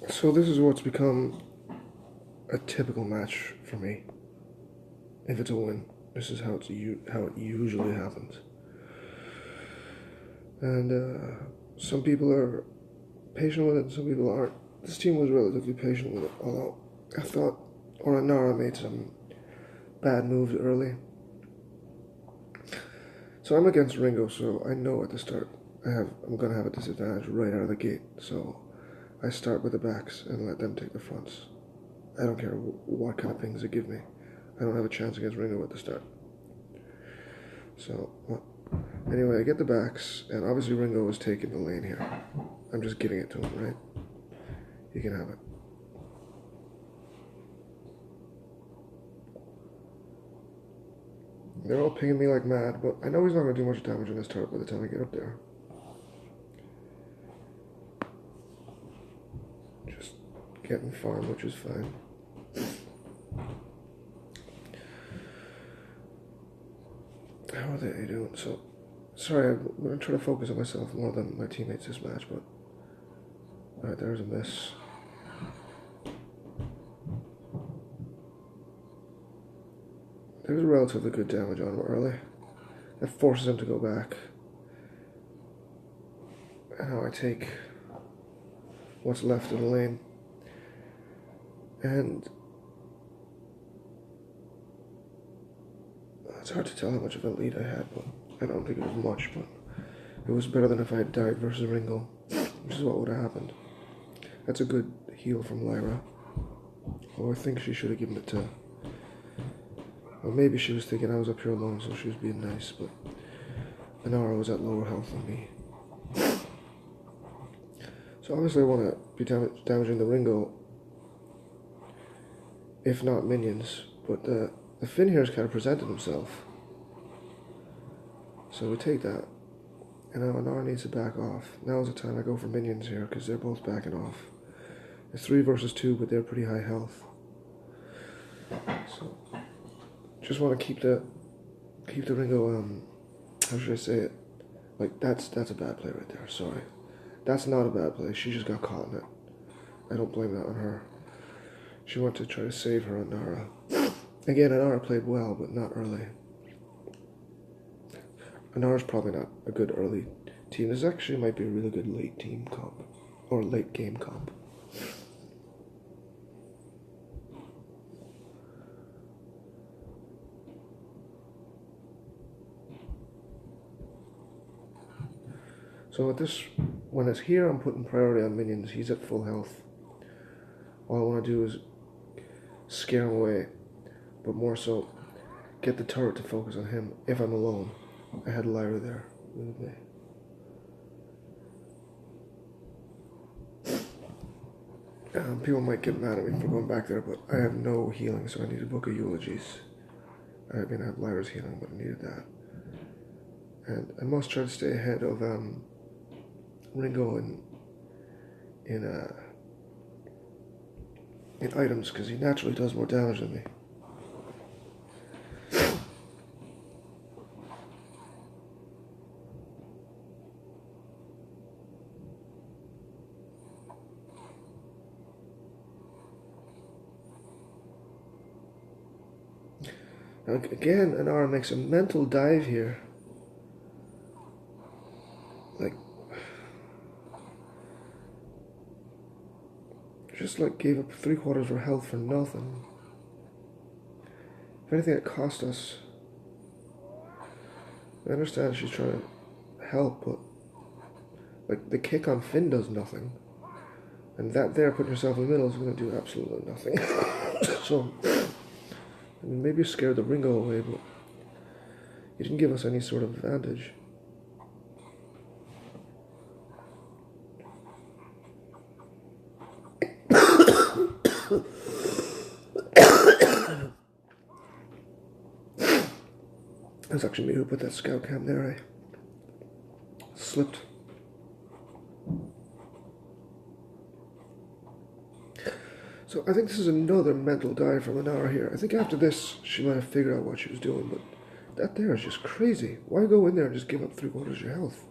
So this is what's become a typical match for me. If it's a win, this is how how it usually happens. And some people are patient with it, and some people aren't. This team was relatively patient with it, although I thought Oranara made some bad moves early. So I'm against Ringo, so I know at the start I'm gonna have a disadvantage right out of the gate. So I start with the backs and let them take the fronts. I don't care what kind of pings they give me. I don't have a chance against Ringo at the start. So, well, anyway, I get the backs, and obviously Ringo is taking the lane here. I'm just giving it to him, right? He can have it. They're all pinging me like mad, but I know he's not going to do much damage on this turret by the time I get up there. Just getting farm, which is fine. How are they doing? So, sorry, I'm going to try to focus on myself more than my teammates this match, but... Alright, there's a miss. There's relatively good damage on him early. That forces him to go back. And now I take what's left of the lane. And it's hard to tell how much of a lead I had, but I don't think it was much, but it was better than if I had died versus Ringo, which is what would have happened. That's a good heal from Lyra. Although I think she should have given it to... Well, maybe she was thinking I was up here alone, so she was being nice, but Inara was at lower health than me. So obviously I want to be damaging the Ringo, if not minions, but the Finn here has kind of presented himself. So we take that, and now Inara needs to back off. Now is the time I go for minions here, because they're both backing off. It's 3 versus 2, but they're pretty high health. So, just want to keep the Ringo, how should I say it? Like, that's a bad play right there, sorry. That's not a bad play, she just got caught in it. I don't blame that on her. She wanted to try to save her Inara. Again, Inara played well, but not early. Inara's probably not a good early team. This actually might be a really good late team comp, or late game comp. So when it's here, I'm putting priority on minions. He's at full health. All I want to do is scare him away, but more so get the turret to focus on him if I'm alone. I had Lyra there with me. People might get mad at me for going back there, but I have no healing, so I need a book of eulogies. I mean, I have Lyra's healing, but I needed that. And I must try to stay ahead of Ringo in items, because he naturally does more damage than me. Now, again, Inara makes a mental dive here. Like, just like gave up 3/4 of her health for nothing. If anything, it cost us. I understand she's trying to help, but like the kick on Finn does nothing, and that there putting yourself in the middle is going to do absolutely nothing. So, I mean, maybe you scared the Ringo away, but you didn't give us any sort of advantage. That's actually me who put that scout cam there. I slipped. So I think this is another mental dive from Inara here. I think after this, she might have figured out what she was doing, but that there is just crazy. Why go in there and just give up 3/4 of your health?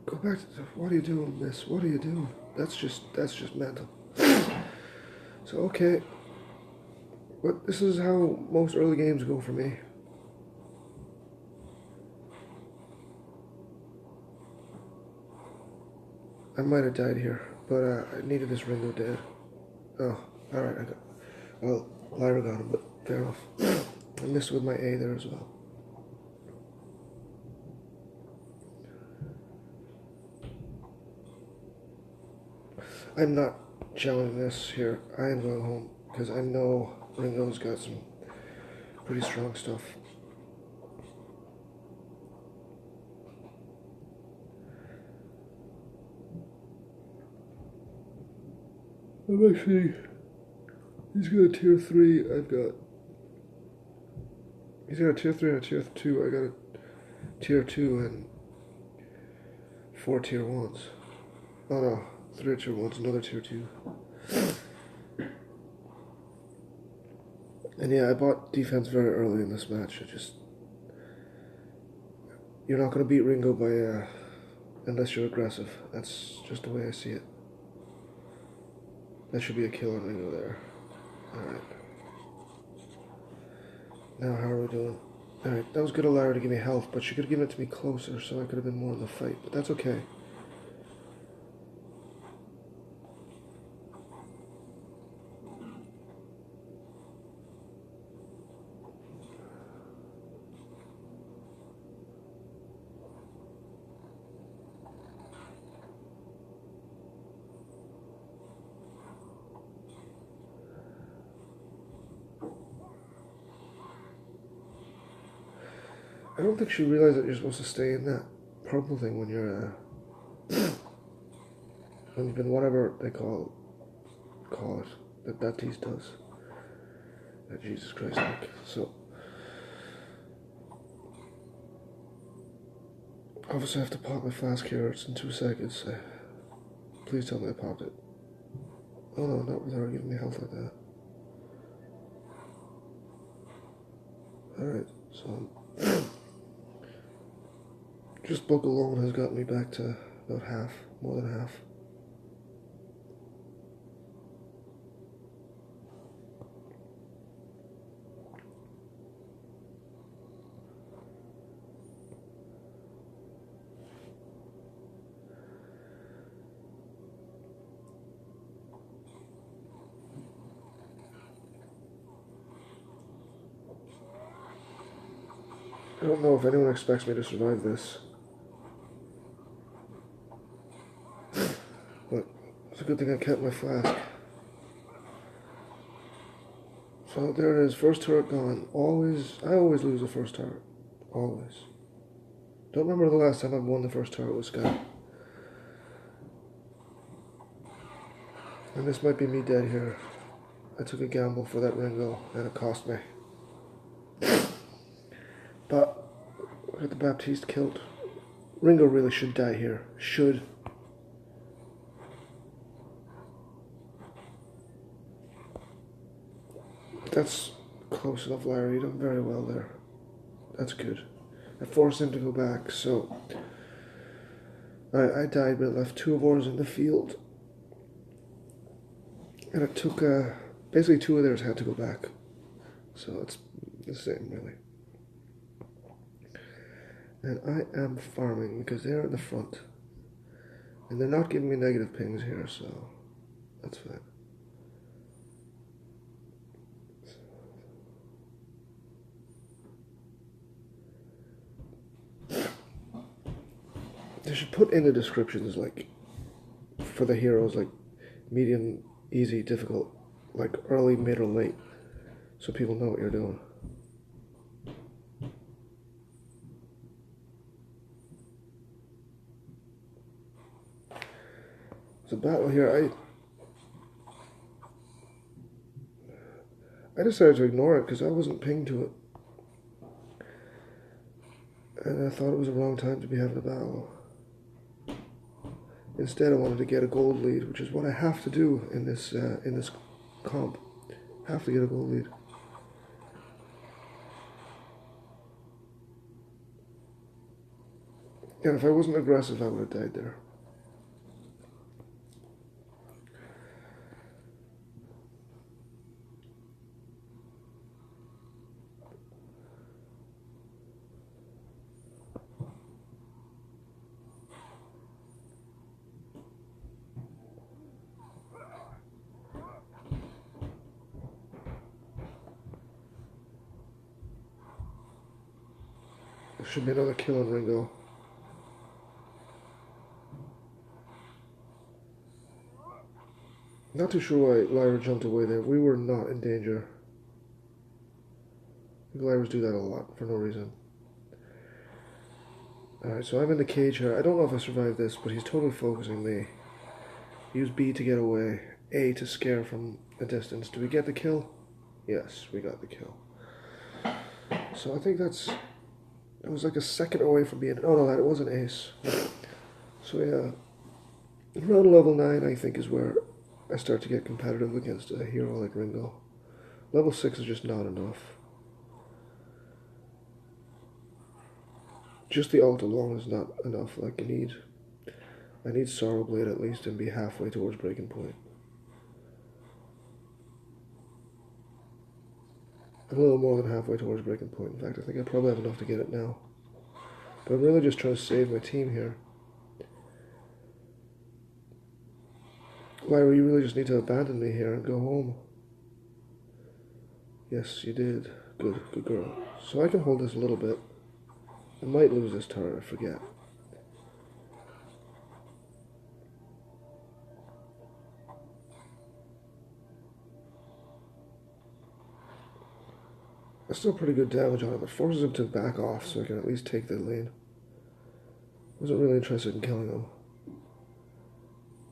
Go back to what are you doing, miss? What are you doing? That's just mental. So okay. But this is how most early games go for me. I might have died here, but I needed this Ringo dead. Oh, alright, I got. Well, Lyra got him, but fair enough. I missed with my A there as well. I'm not challenging this here. I am going home because I know Ringo's got some pretty strong stuff. I'm actually. He's got a tier 3. I've got. He's got a tier 3 and a tier 2. I got a tier 2 and 4 tier 1s. Oh no, 3 tier 1s, another tier 2. And yeah, I bought defense very early in this match. You're not going to beat Ringo by unless you're aggressive. That's just the way I see it. That should be a kill on Ringo there. Alright. Now how are we doing? Alright, that was good of Lyra to give me health, but she could have given it to me closer so I could have been more in the fight, but that's okay. I don't think she realized that you're supposed to stay in that purple thing when you're, when you've been whatever they call it, that tease does. Jesus Christ, Nick. So, obviously I have to pop my flask here, it's in 2 seconds. Please tell me I popped it. Oh no, not without her giving me health like that. Alright, so just book alone has got me back to about half, more than half. I don't know if anyone expects me to survive this. But it's a good thing I kept my flask. So there it is, first turret gone. I always lose the first turret. Always. Don't remember the last time I won the first turret with Scott. And this might be me dead here. I took a gamble for that Ringo and it cost me. But I got the Baptiste killed. Ringo really should die here. Should. That's close enough, Larry. You done very well there. That's good. I forced him to go back, so I died, but left 2 of ours in the field. And it took, basically 2 of theirs had to go back. So it's the same, really. And I am farming because they're in the front. And they're not giving me negative pings here, so that's fine. They should put in the descriptions, like, for the heroes, like, medium, easy, difficult, like, early, mid, or late, so people know what you're doing. There's a battle here. I decided to ignore it because I wasn't pinged to it. And I thought it was the wrong time to be having a battle. Instead, I wanted to get a gold lead, which is what I have to do in this comp. Have to get a gold lead. Yeah, if I wasn't aggressive, I would have died there. There should be another kill on Ringo. Not too sure why Lyra jumped away there. We were not in danger. I think Lyras do that a lot for no reason. Alright, so I'm in the cage here. I don't know if I survived this, but he's totally focusing me. Use B to get away. A to scare from a distance. Do we get the kill? Yes, we got the kill. So I think it was like a second away from being, oh no, that it was an ace. So yeah, around level 9 I think is where I start to get competitive against a hero like Ringo. Level 6 is just not enough. Just the ult alone is not enough. Like I need Sorrowblade at least and be halfway towards breaking point. I'm a little more than halfway towards breaking point. In fact, I think I probably have enough to get it now. But I'm really just trying to save my team here. Lyra, you really just need to abandon me here and go home. Yes, you did. Good girl. So I can hold this a little bit. I might lose this turret, I forget. That's still pretty good damage on him. It forces him to back off so I can at least take the lane. Wasn't really interested in killing him.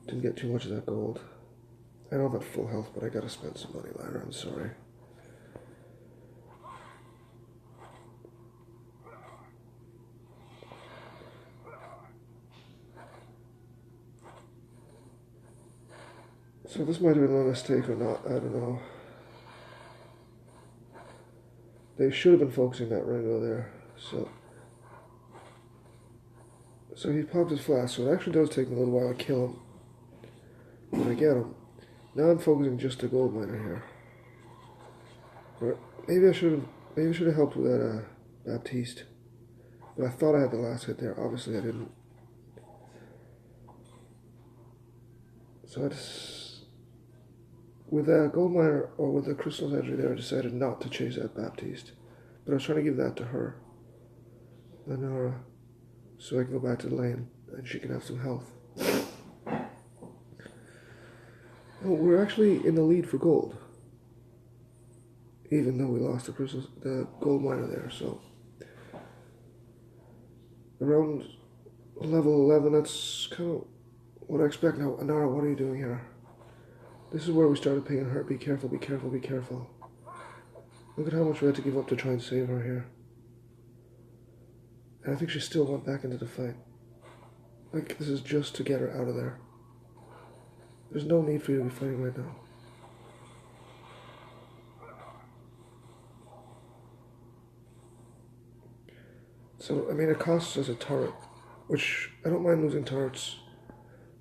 Didn't get too much of that gold. I don't have full health, but I gotta spend some money, Lyra. I'm sorry. So this might have been a mistake or not, I don't know. They should have been focusing that Ringo there. So he popped his flash, so it actually does take me a little while to kill him. When I get him. Now I'm focusing just the gold miner here. Or maybe I should have helped with that Baptiste. But I thought I had the last hit there. Obviously I didn't. So I just, with that gold miner or with the crystal entry there, I decided not to chase that Baptiste. But I was trying to give that to her, Lenara, so I can go back to the lane and she can have some health. Oh, we're actually in the lead for gold, even though we lost the gold miner there. So around level 11, that's kind of what I expect now. Anara, what are you doing here? This is where we started pinging her. Be careful, be careful, be careful. Look at how much we had to give up to try and save her here. And I think she still went back into the fight. Like, this is just to get her out of there. There's no need for you to be fighting right now. So, I mean, it costs us a turret, which I don't mind losing turrets,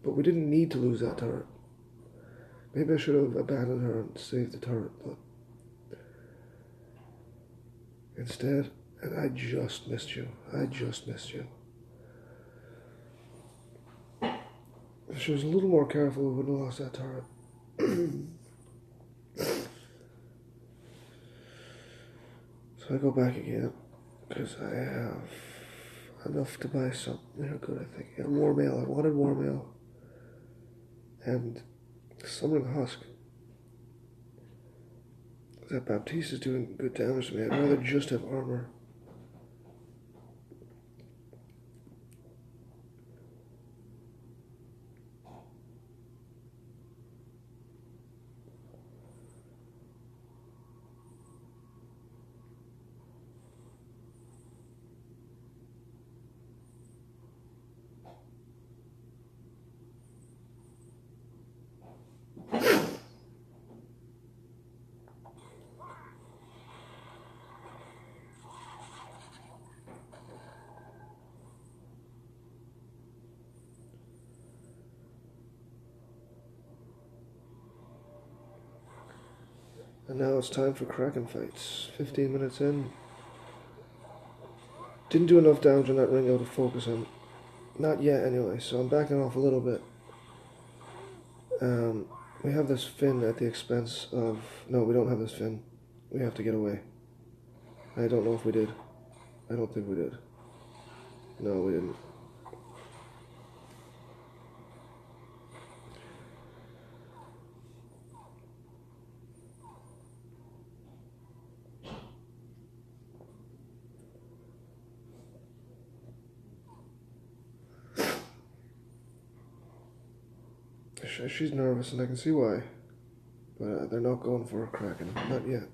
but we didn't need to lose that turret. Maybe I should have abandoned her and saved the turret, but instead, and I just missed you. I just missed you. If she was a little more careful, we wouldn't have lost that turret. So I go back again, because I have enough to buy something good, I think. Yeah, War Mail. I wanted War Mail. And Summoning Husk. That Baptiste is doing good damage to me. I'd rather just have armor. And now it's time for Kraken fights. 15 minutes in. Didn't do enough damage on that Ringo to focus him. Not yet, anyway, so I'm backing off a little bit. We have this Finn at the expense of... No, we don't have this Finn. We have to get away. I don't know if we did. I don't think we did. No, we didn't. She's nervous, and I can see why. But they're not going for a Kraken. Not yet.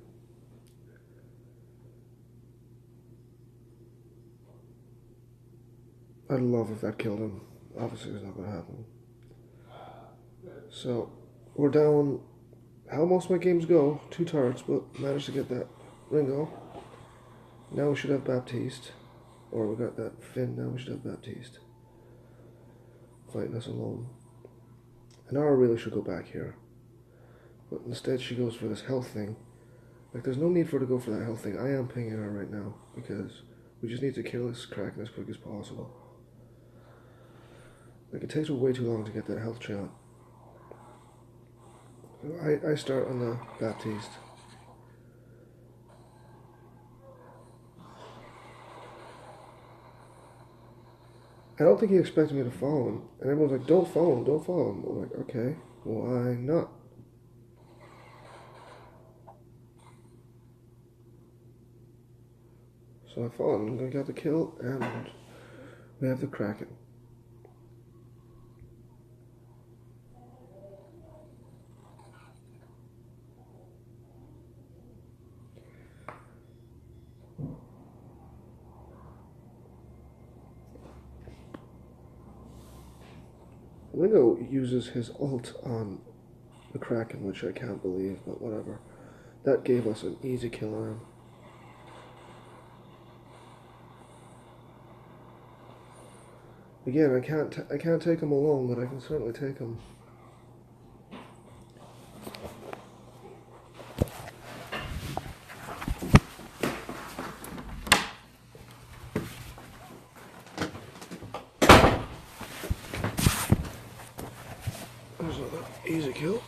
I'd love if that killed him. Obviously, it's not going to happen. So, we're down how most of my games go. 2 turrets, but managed to get that Ringo. Now we should have Baptiste. Or we got that Finn, now we should have Baptiste. Fighting us alone. Inara really should go back here. But instead she goes for this health thing. Like, there's no need for her to go for that health thing. I am pinging her right now, because we just need to kill this Kraken as quick as possible. Like, it takes her way too long to get that health shot. So I start on the Baptiste. I don't think he expected me to follow him. And everyone's like, don't follow him, don't follow him. I'm like, okay, why not? So I followed him, I got the kill, and we have the Kraken. Ringo uses his ult on the Kraken, which I can't believe, but whatever. That gave us an easy kill on him. Again, I can't take him alone, but I can certainly take him. There's another easy kill.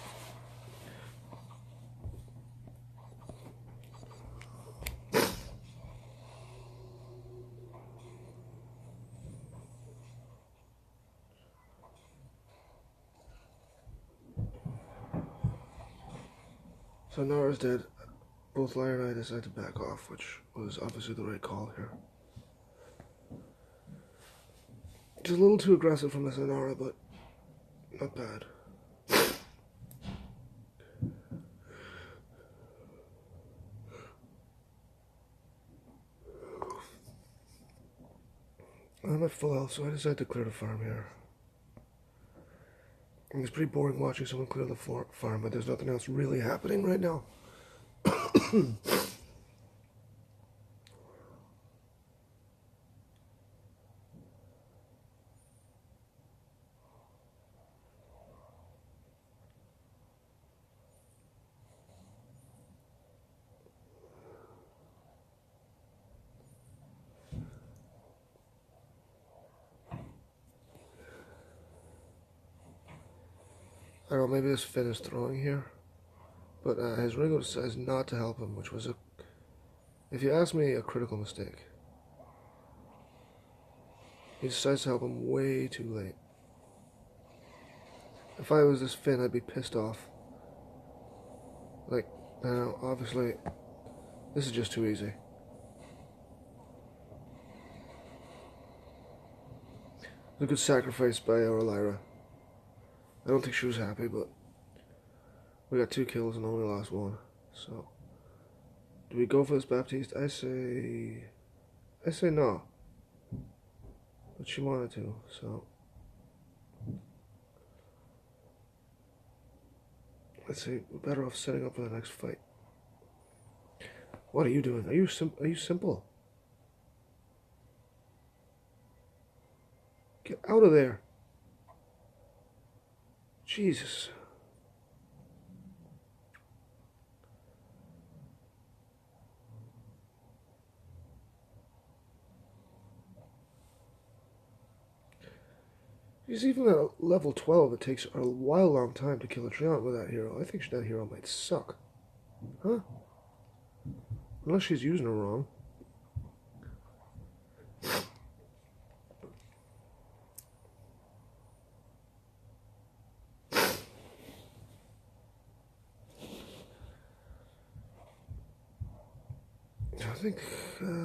So Nara's dead. Both Lyra and I decided to back off, which was obviously the right call here. Just a little too aggressive from this Nara, but not bad. I'm at full health, so I decided to clear the farm here. It's pretty boring watching someone clear the farm, but there's nothing else really happening right now. I don't know, maybe this Finn is throwing here. But his Ringo decides not to help him, which was, if you ask me, a critical mistake. He decides to help him way too late. If I was this Finn, I'd be pissed off. Like, I know, obviously, this is just too easy. A good sacrifice by our Lyra. I don't think she was happy, but we got 2 kills and only lost 1. So, do we go for this Baptiste? I say no. But she wanted to, so let's see. We're better off setting up for the next fight. What are you doing? Are you simple? Get out of there. Jesus. Because even at level 12, it takes a while long time to kill a Treant with that hero. I think that hero might suck. Huh? Unless she's using her wrong. I think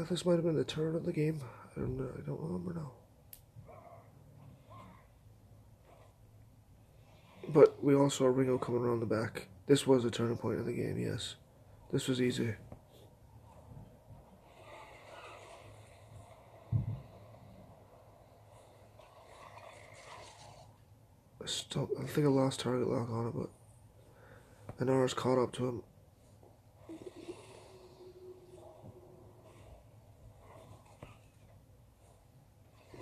this might have been the turn of the game. I don't remember now. But we also saw Ringo coming around the back. This was a turning point of the game, yes. This was easy. I think I lost target lock on it, but Inara's caught up to him.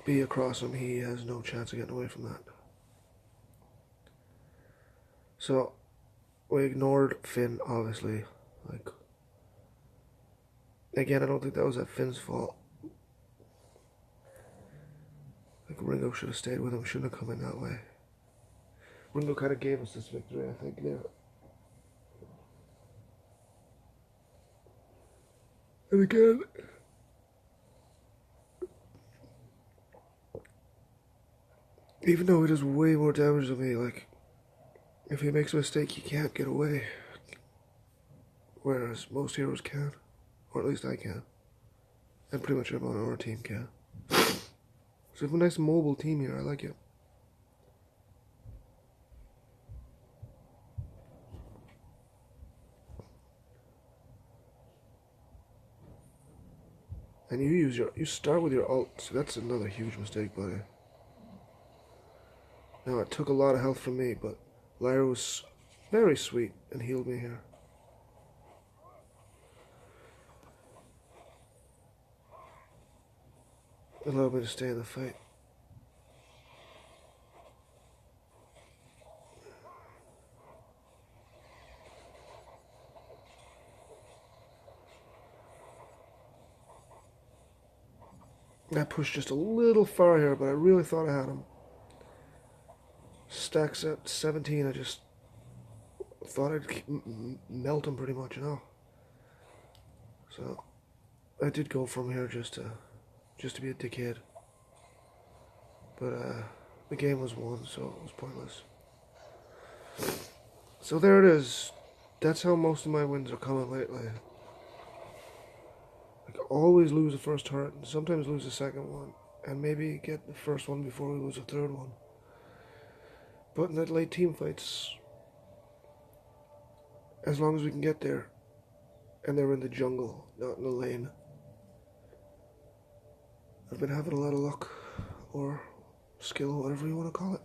B across him, he has no chance of getting away from that. So, we ignored Finn, obviously. Like, again, I don't think that was at Finn's fault. Like, Ringo should have stayed with him, shouldn't have come in that way. Ringo kind of gave us this victory, I think, there. And again, even though he does way more damage than me, like, if he makes a mistake, he can't get away. Whereas most heroes can. Or at least I can. And pretty much everyone on our team can. So we have a nice mobile team here, I like it. And you start with your ult, so that's another huge mistake, buddy. Now, it took a lot of health from me, but Lyra was very sweet and healed me here. Allowed me to stay in the fight. I pushed just a little far here, but I really thought I had him. Stacks at 17, I just thought I'd melt him pretty much, you know. So, I did go from here just to be a dickhead. But, the game was won, so it was pointless. So there it is. That's how most of my wins are coming lately. Like, always lose the first turret, and sometimes lose the second one, and maybe get the first one before we lose the third one. But in that late team fights, as long as we can get there, and they're in the jungle, not in the lane, I've been having a lot of luck, or skill, whatever you want to call it.